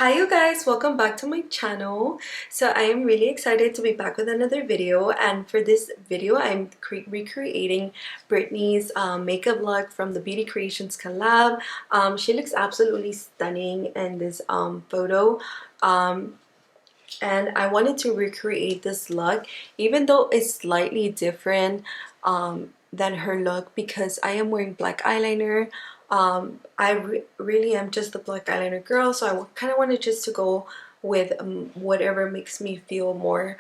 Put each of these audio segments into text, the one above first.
Hi you guys, welcome back to my channel. So I am really excited to be back with another video, and for this video I'm recreating Brittany's makeup look from the Beauty Creations collab. She looks absolutely stunning in this photo, and I wanted to recreate this look even though it's slightly different than her look, because I am wearing black eyeliner. I really am just the black eyeliner girl, so I kind of wanted just to go with whatever makes me feel more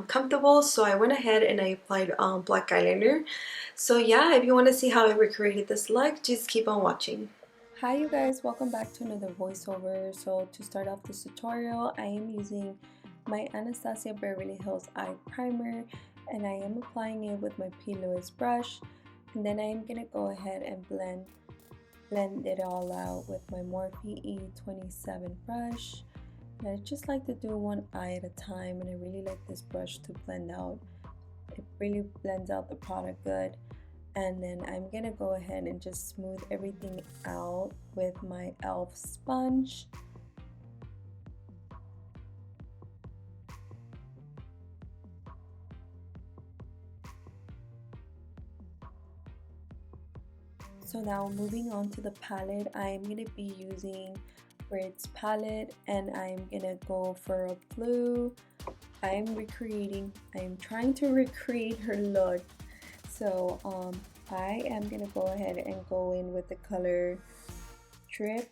comfortable. So I went ahead and I applied black eyeliner. So yeah, if you want to see how I recreated this look, just keep on watching. Hi you guys, welcome back to another voiceover. So to start off this tutorial, I am using my Anastasia Beverly Hills Eye Primer, and I am applying it with my P. Louis brush, and then I am going to go ahead and blend it all out with my Morphe E27 brush. And I just like to do one eye at a time, and I really like this brush to blend out. It really blends out the product good. And then I'm gonna go ahead and just smooth everything out with my e.l.f. sponge. So now moving on to the palette, I'm going to be using Brit's palette, and I'm going to go for a blue. I'm trying to recreate her look. So I am going to go ahead and go in with the color Drip,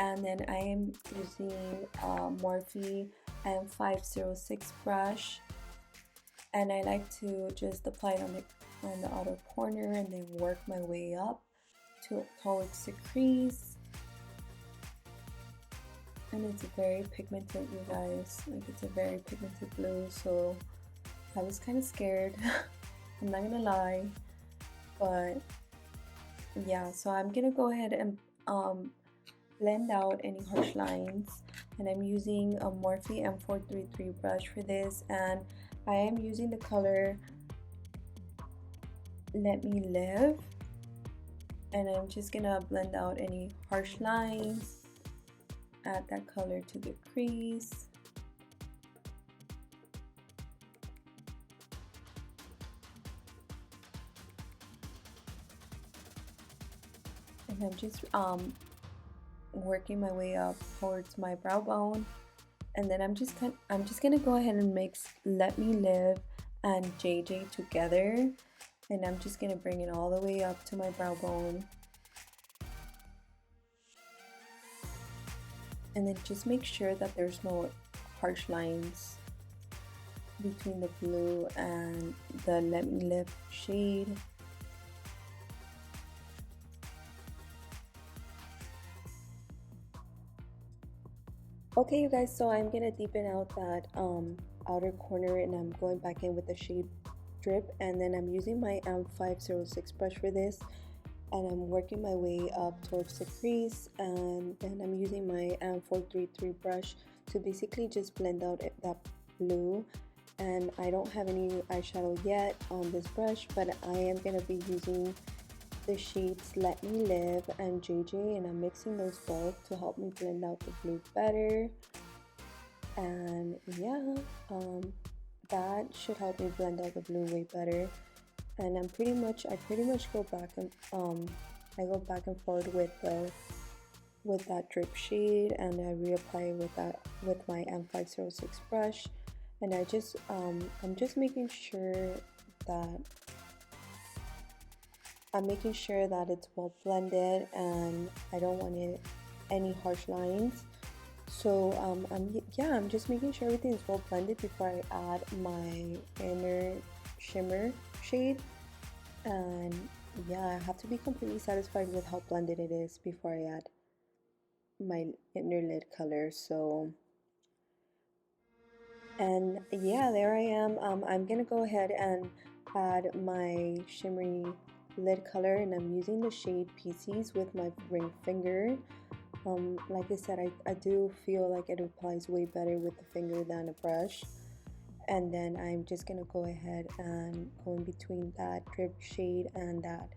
and then I am using Morphe M506 brush, and I like to just apply it on the outer corner and then work my way up towards the crease. And it's very pigmented, you guys. Like, it's a very pigmented blue, so I was kind of scared. I'm not gonna lie, but yeah. So I'm gonna go ahead and blend out any harsh lines, and I'm using a Morphe M433 brush for this, and I am using the color Let Me Live, and I'm just gonna blend out any harsh lines, add that color to the crease. And I'm just working my way up towards my brow bone, and then I'm just gonna go ahead and mix Let Me Live and JJ together, and I'm just gonna bring it all the way up to my brow bone. And then just make sure that there's no harsh lines between the blue and the Let Me Live shade. Okay you guys, so I'm gonna deepen out that outer corner, and I'm going back in with the shade Drip, and then I'm using my M506 brush for this, and I'm working my way up towards the crease, and then I'm using my M433 brush to basically just blend out that blue. And I don't have any eyeshadow yet on this brush, but I am gonna be using the shades Let Me Live and JJ, and I'm mixing those both to help me blend out the blue better. And yeah, that should help me blend out the blue way better. And I pretty much go back and I go back and forth with that drip shade, and I reapply with my M506 brush, and I'm just making sure that it's well blended, and I don't want any harsh lines. So I'm just making sure everything is well blended before I add my inner shimmer shade. And yeah, I have to be completely satisfied with how blended it is before I add my inner lid color. So, and yeah, there I am. I'm gonna go ahead and add my shimmery lid color, and I'm using the shade Pieces with my ring finger. Like I said, I do feel like it applies way better with the finger than a brush. And then I'm just gonna go ahead and go in between that drip shade and that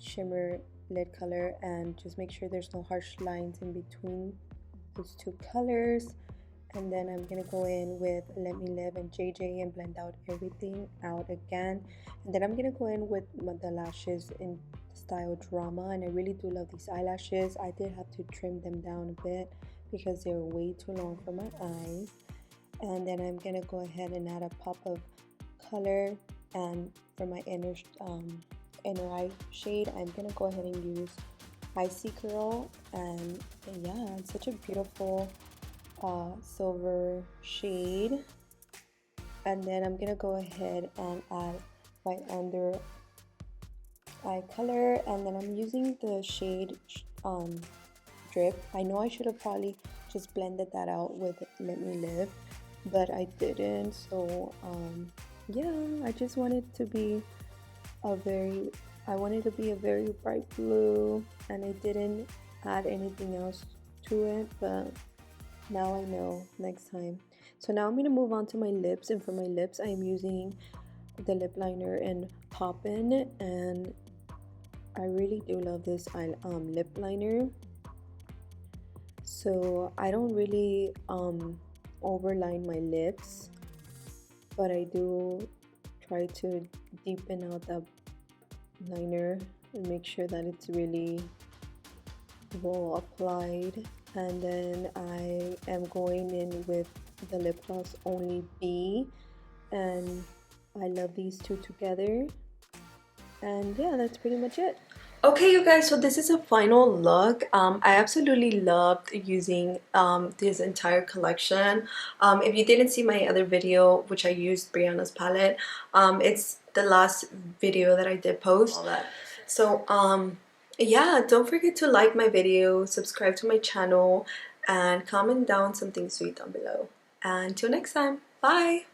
shimmer lid color, and just make sure there's no harsh lines in between those two colors. And then I'm gonna go in with Let Me Live and JJ and blend out everything out again. And then I'm gonna go in with the lashes in style Drama, and I really do love these eyelashes. I did have to trim them down a bit because they were way too long for my eyes. And then I'm gonna go ahead and add a pop of color, and for my inner eye shade, I'm gonna go ahead and use Icy Curl. And yeah, it's such a beautiful silver shade. And then I'm gonna go ahead and add my under eye color, and then I'm using the shade Drip. I know I should have probably just blended that out with Let Me Live, but I didn't. So yeah, I just wanted to be a very bright blue, and I didn't add anything else to it, but now I know next time. So now I'm going to move on to my lips, and for my lips I am using the lip liner in Poppin', and I really do love this lip liner. So I don't really overline my lips, but I do try to deepen out that liner and make sure that it's really well applied. And then I am going in with the lip gloss Only B, and I love these two together. And yeah, that's pretty much it. Okay, you guys, so this is a final look. I absolutely loved using this entire collection. If you didn't see my other video, which I used Brianna's palette, it's the last video that I did post. All that. So yeah, don't forget to like my video, subscribe to my channel, and comment down something sweet down below. And until next time, bye!